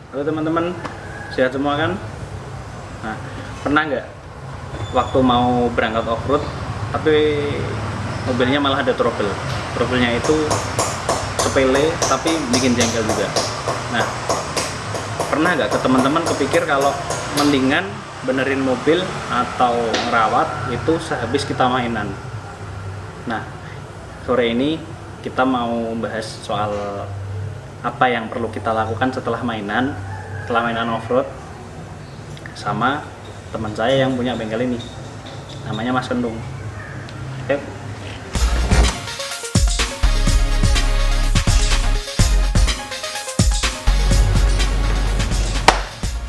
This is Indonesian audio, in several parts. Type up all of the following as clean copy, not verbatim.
Halo teman-teman, sehat semua kan? Nah, pernah nggak waktu mau berangkat off-road tapi mobilnya malah ada trouble? Trouble-nya itu sepele tapi bikin jengkel juga. Nah, pernah nggak ke teman-teman kepikir kalau mendingan benerin mobil atau ngerawat itu sehabis kita mainan? Nah, sore ini kita mau bahas soal apa yang perlu kita lakukan setelah mainan off-road sama teman saya yang punya bengkel ini, namanya Mas Kendung. Oke.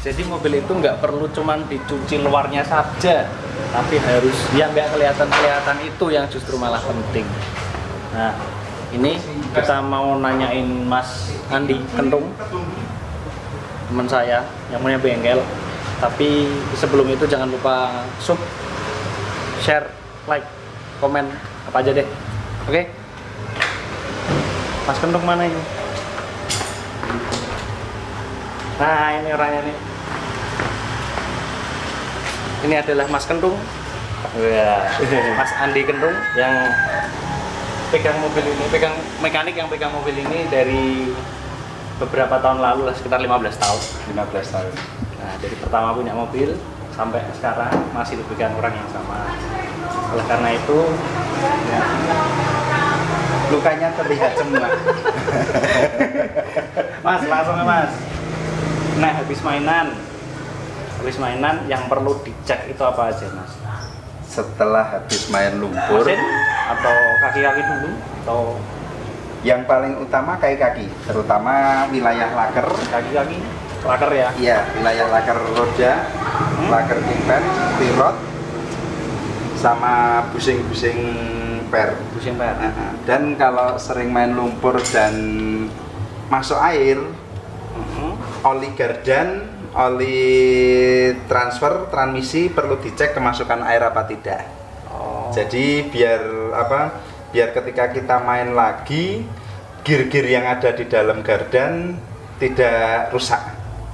Jadi mobil itu nggak perlu cuman dicuci luarnya saja, tapi harus yang nggak kelihatan itu yang justru malah penting. Nah, ini kita mau nanyain Mas Andi Kendung, teman saya yang punya bengkel. Tapi sebelum itu jangan lupa share, like, komen apa aja deh. Oke? Mas Kendung mana ini? Nah, ini orangnya nih. Ini adalah Mas Kendung. Mas Andi Kendung yang pegang mobil ini, mekanik yang pegang mobil ini dari beberapa tahun lalu lah, sekitar 15 tahun. Nah, dari pertama punya mobil sampai sekarang masih dipegang orang yang sama. Oleh karena itu, ya, lukanya terlihat semua. Mas, langsung ya Mas. Nah, habis mainan yang perlu dicek itu apa aja Mas? Setelah habis main lumpur, Mesin atau kaki-kaki dulu atau yang paling utama kaki-kaki, terutama wilayah laker. kaki-kaki laker ya? Iya, wilayah laker roda, laker kimpet, pirot, sama busing-busing per. Busing per. Dan kalau sering main lumpur dan masuk air, oli gardan, oli transfer, transmisi perlu dicek kemasukan air apa tidak. Jadi biar ketika kita main lagi, gear-gear yang ada di dalam gardan tidak rusak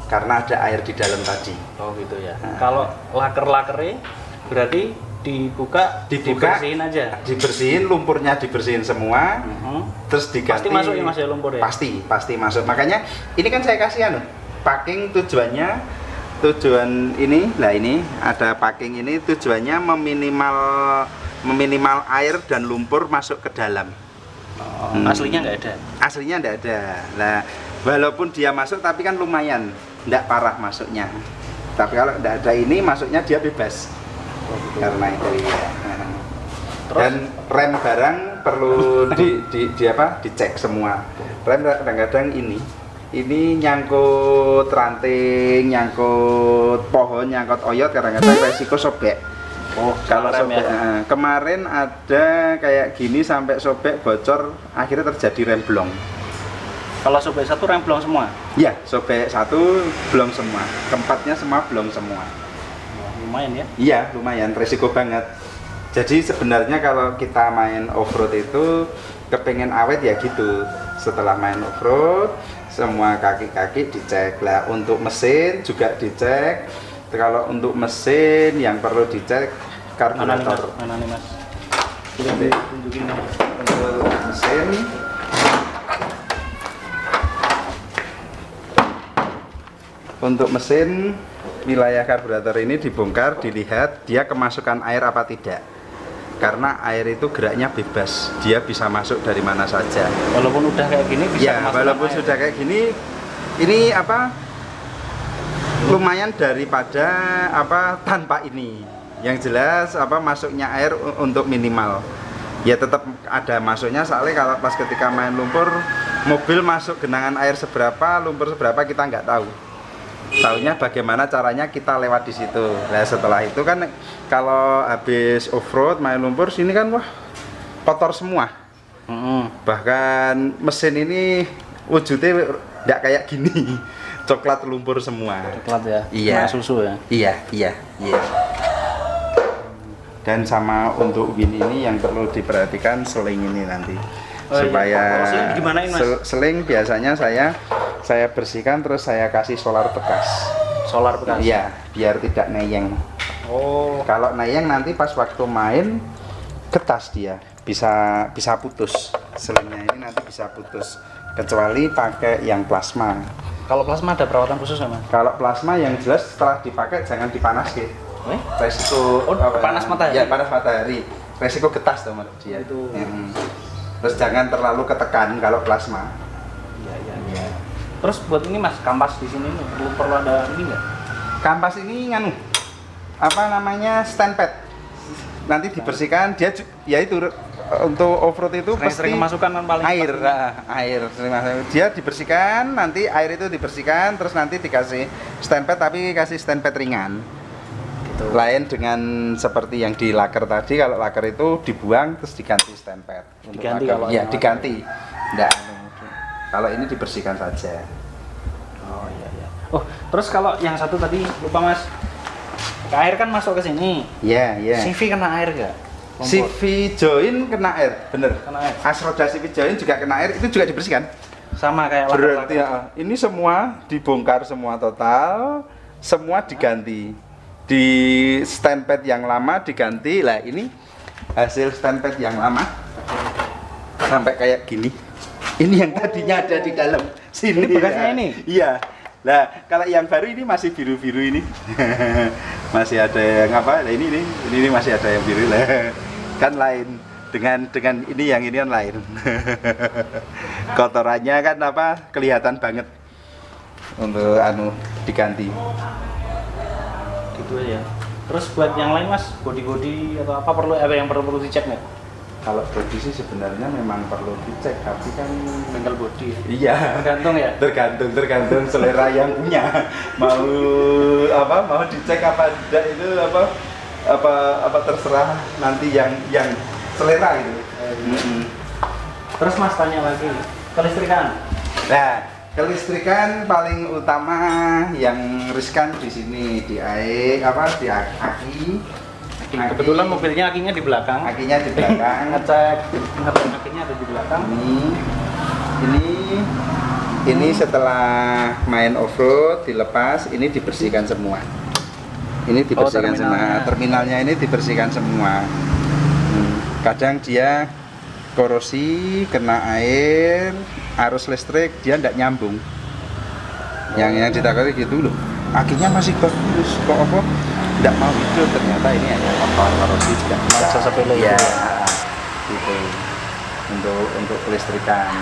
karena ada air di dalam tadi. Oh gitu ya. Kalau laker-lakernya berarti dibuka, dibersihin aja. Dibersihin, lumpurnya dibersihin semua, terus diganti. Pasti masuk ya Mas ya lumpur ya? Pasti masuk. Makanya ini kan saya kasih packing tujuan ini, ini ada packing ini tujuannya meminimal air dan lumpur masuk ke dalam. Aslinya nggak ada? Aslinya nggak ada. Nah, walaupun dia masuk tapi kan lumayan, nggak parah masuknya. Tapi kalau nggak ada ini masuknya dia bebas. Karena itu ya. Terus? Dan rem barang perlu dicek semua. Rem kadang-kadang ini nyangkut ranting, nyangkut pohon, nyangkut oyot, kadang-kadang resiko sobek. Kalau sobek ya? Kemarin ada kayak gini sampai sobek bocor, akhirnya terjadi rem blong. Kalau sobek satu rem blong semua? Iya, sobek satu blong semua, keempatnya semua blong semua. Lumayan ya? Iya, lumayan, resiko banget. Jadi sebenarnya kalau kita main off-road itu kepengen awet ya gitu. Setelah main off-road, semua kaki-kaki dicek lah. Untuk mesin juga dicek. Kalau untuk mesin yang perlu dicek karburator. Mana nih Mas? Tunjukin untuk mesin. Untuk mesin, wilayah karburator ini dibongkar, dilihat dia kemasukan air apa tidak. Karena air itu geraknya bebas, dia bisa masuk dari mana saja. Walaupun udah kayak gini bisa ya, walaupun sudah kayak gini, ini lumayan daripada tanpa ini. Yang jelas masuknya air untuk minimal. Ya tetap ada masuknya, soalnya kalau pas ketika main lumpur, mobil masuk genangan air seberapa, lumpur seberapa kita nggak tahu. Tahunya bagaimana caranya kita lewat di situ. Nah, setelah itu kan kalau habis off-road main lumpur sini kan wah kotor semua. Bahkan mesin ini wujudnya nggak kayak gini. Coklat lumpur semua. Coklat ya? Iya. Nah, susu ya? Iya. Dan sama untuk win ini yang perlu diperhatikan seling ini nanti. Supaya seling gimanain Mas? Seling biasanya saya Saya bersihkan terus saya kasih solar bekas. Solar bekas. Iya, biar tidak neyeng. Oh. Kalau neyeng nanti pas waktu main ketas dia, bisa putus. Selingnya ini nanti bisa putus. Kecuali pakai yang plasma. Kalau plasma ada perawatan khusus nggak, Mas? Kalau plasma yang jelas setelah dipakai jangan dipanasin. Resiko panas matahari. Ya, panas matahari. Resiko getas tuh menurut dia. Itu. Terus jangan terlalu ketekan kalau plasma. Iya. Terus buat ini Mas, kampas di sini perlu ada ini nggak? Kampas ini apa namanya, stand pad. Nanti dibersihkan dia ya itu untuk off-road itu pasti kemasukan kan paling air. Dia dibersihkan, nanti air itu dibersihkan terus nanti dikasih stand pad, tapi kasih stand pad ringan. Gitu. Lain dengan seperti yang di laker tadi, kalau laker itu dibuang terus diganti stand pad. Diganti kalau ya diganti. Enggak. Kalau ini dibersihkan saja. Oh iya. Oh, terus kalau yang satu tadi lupa Mas. Air kan masuk ke sini. Iya. CV kena air nggak? CV join kena air, bener. Kena air. As roda CV join juga kena air, itu juga dibersihkan. Sama kayak Berarti ya, ini semua dibongkar semua total, semua diganti. Di stand pad yang lama diganti. Lah ini hasil stand pad yang lama sampai kayak gini. Ini yang tadinya ada di dalam sini. Ini bekasnya ini? Iya. Nah, kalau yang baru ini masih biru-biru ini. Masih ada yang apa? Nah, ini masih ada yang biru lah. Kan lain dengan ini, yang ini kan lain. Kotorannya kan apa? Kelihatan banget. Untuk diganti. Gitu ya. Terus buat yang lain Mas, body atau apa yang perlu dicek nggak? Kalau body sih sebenarnya memang perlu dicek, tapi kan Bengkel body. iya. Tergantung ya. Tergantung selera yang punya. Mau dicek apa tidak itu apa terserah nanti yang selera gitu. Terus Mas tanya lagi, kelistrikan. Nah, kelistrikan paling utama yang riskan di sini di aki. Kebetulan mobilnya akinya di belakang. Akinya di belakang. Ngecek akinya ada di belakang. Ini setelah main off-road dilepas, ini dibersihkan semua. Ini dibersihkan semua. Terminalnya ini dibersihkan semua. Kadang dia korosi, kena air, arus listrik, dia tidak nyambung. Yang ditakutkan gitu loh. Akinya masih bagus, kok apa? Tidak mau hidup, ternyata ini hanya korosi juga. Bisa sepele ya. Gitu. Untuk kelistrikan.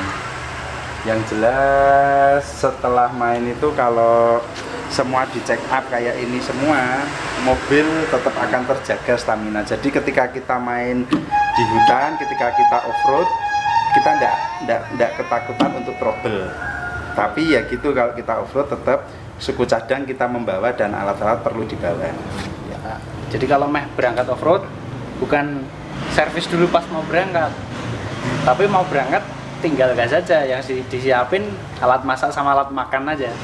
Yang jelas setelah main itu kalau semua di check up kayak ini semua, mobil tetap akan terjaga stamina. Jadi ketika kita main di hutan, ketika kita off-road, kita enggak ketakutan untuk trouble. Tapi ya gitu, kalau kita off-road tetap suku cadang kita membawa dan alat-alat perlu dibawa. Ya, jadi kalau berangkat off-road, bukan servis dulu pas mau berangkat, tapi mau berangkat tinggal gas saja, yang disiapin alat masak sama alat makan aja.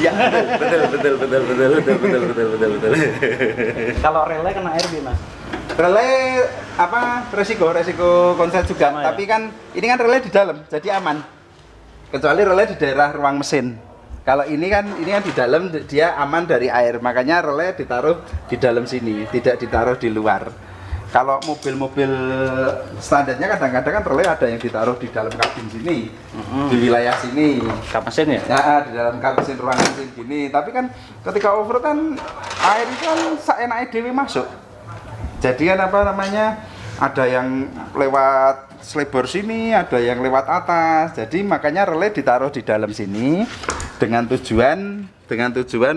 Iya, betul. Kalau relay kena air gimana? Relay resiko konslet juga, sama tapi kan ini kan relay di dalam, jadi aman. Kecuali relay di daerah ruang mesin. Kalau ini kan di dalam, dia aman dari air, makanya relay ditaruh di dalam sini, tidak ditaruh di luar. Kalau mobil-mobil standarnya kadang-kadang kan relay ada yang ditaruh di dalam kabin sini, di wilayah sini. Kap mesin ya? Ya, di dalam kap mesin, ruang mesin gini. Tapi kan ketika off-road kan air itu kan seenaknya dewe masuk. Jadi kan ada yang lewat selebor sini, ada yang lewat atas. Jadi makanya relay ditaruh di dalam sini dengan tujuan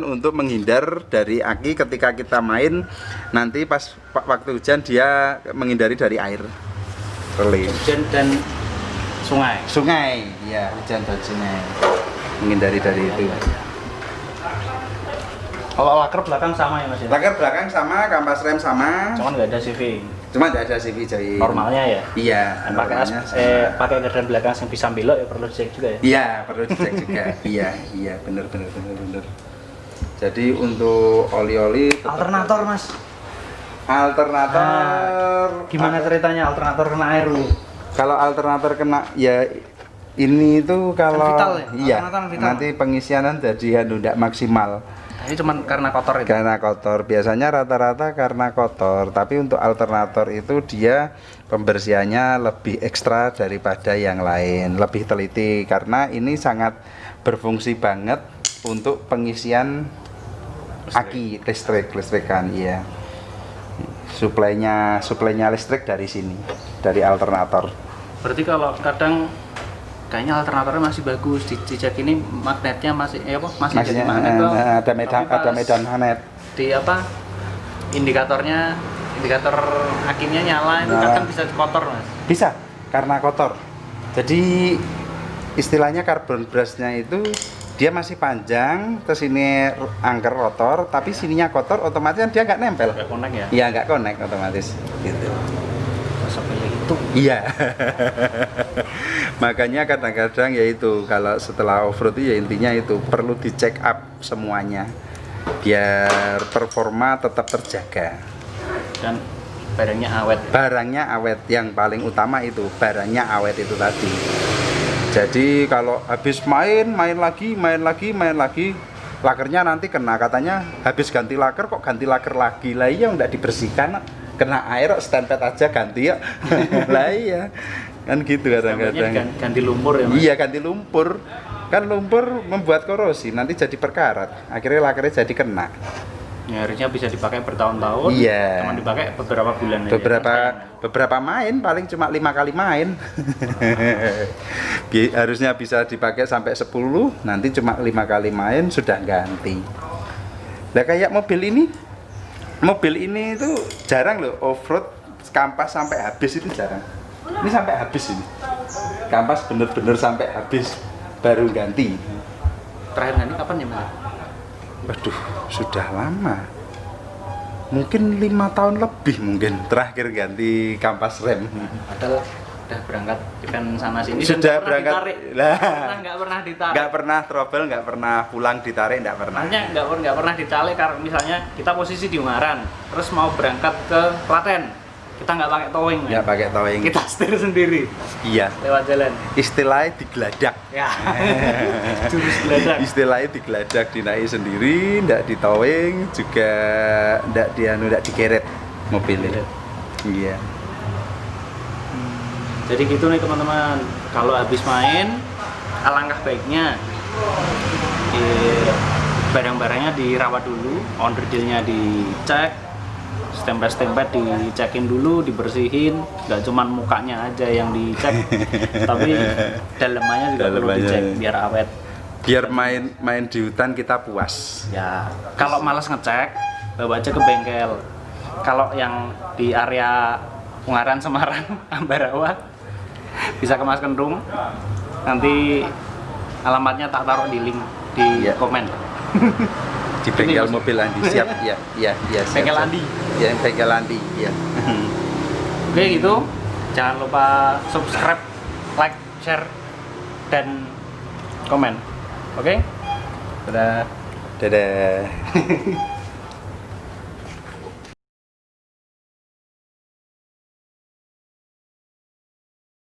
untuk menghindar dari aki ketika kita main nanti pas waktu hujan, dia menghindari dari air. Relay. Hujan dan sungai. Ya, hujan dan sungai. Menghindari dari itu. Kalau laker belakang sama ya Mas ya? Laker belakang sama, kampas rem sama. Cuman nggak ada CV. Cuma tidak ada CV join. Normalnya ya? Iya. Pakai gardan belakang yang bisa belok ya perlu dicek juga ya? Iya, perlu dicek juga. Iya, benar. Jadi untuk oli-oli Alternator Mas. Alternator. Gimana ceritanya alternator kena air lu? Kalau alternator kena ya Ini itu kalau Vital ya? iya Alternator Vital. nanti pengisianan jadi tidak maksimal Ini cuma karena kotor itu. karena kotor. Biasanya rata-rata karena kotor, tapi untuk alternator itu dia pembersihannya lebih ekstra daripada yang lain, lebih teliti karena ini sangat berfungsi banget untuk pengisian aki listrikan, iya. Suplainya listrik dari sini, dari alternator. Berarti kalau kadang kayaknya alternatornya masih bagus, dicek ini magnetnya masih masih jadi Maksudnya magnet kok. ada Tapi pas medan magnet. di indikator akinya nyala itu Nah. kadang bisa kotor Mas. Bisa karena kotor. Jadi istilahnya karbon brushnya itu dia masih panjang, terus ini angker rotor, tapi sininya kotor, otomatis dia nggak nempel. Nggak connect ya? Iya nggak connect otomatis. Gitu. Sepele itu. Iya. Makanya kadang-kadang ya itu kalau setelah off-road ya intinya itu perlu di check up semuanya biar performa tetap terjaga. Dan barangnya awet. Barangnya awet, yang paling utama itu barangnya awet itu tadi. Jadi kalau habis main lagi, lakernya nanti kena, katanya habis ganti laker kok ganti laker lagi. Lah iya enggak dibersihkan, kena air stempet aja ganti ya. Lah iya. Kan gitu kadang-kadang. Ganti lumpur ya Mas. Iya, ganti lumpur. Kan lumpur membuat korosi, nanti jadi berkarat. Akhirnya lakernya jadi kena. Ya, harusnya bisa dipakai bertahun-tahun. Iya. Cuma dipakai beberapa bulan aja. Beberapa main, paling cuma 5 kali main. Harusnya bisa dipakai sampai 10, nanti cuma 5 kali main sudah ganti. Nah kayak mobil ini itu jarang loh off-road kampas sampai habis, itu jarang. Ini sampai habis ini. Kampas bener-bener sampai habis baru ganti. Terakhir ganti kapan ya Mas? Waduh, sudah lama. Mungkin 5 tahun lebih mungkin terakhir ganti kampas rem. Padahal udah berangkat kan sana sini. Sudah dan berangkat. Lah, nggak pernah ditarik. Nggak pernah trouble, nggak pernah pulang ditarik, nggak pernah. Makanya nggak pernah ditarik karena misalnya kita posisi di Ungaran, terus mau berangkat ke Klaten, kita nggak pakai towing. Nggak pakai towing. Kita setir sendiri Iya. lewat jalan. Istilahnya digeladak. Ya. Jurus geladak. Istilahnya digeladak, dinaik sendiri, nggak di towing, juga nggak digeret mobilnya. Iya. Jadi gitu nih teman-teman, kalau habis main alangkah baiknya barang-barangnya dirawat dulu, onderdilnya dicek, stempel-stempel dicekin dulu, dibersihin, nggak cuman mukanya aja yang dicek, tapi dalemannya juga perlu dicek biar awet. Biar main di hutan kita puas. Ya, kalau malas ngecek, bawa aja ke bengkel. Kalau yang di area Ungaran, Semarang, Ambarawa, bisa ke Mas Kendung. Nanti alamatnya tak taruh di link di komen. Di bengkel mobil Andi, siap. Iya, siap. Bengkel Andi. Ya, bengkel Andi, ya. Oke gitu. Jangan lupa subscribe, like, share, dan komen. Oke? Dadah. Dadah.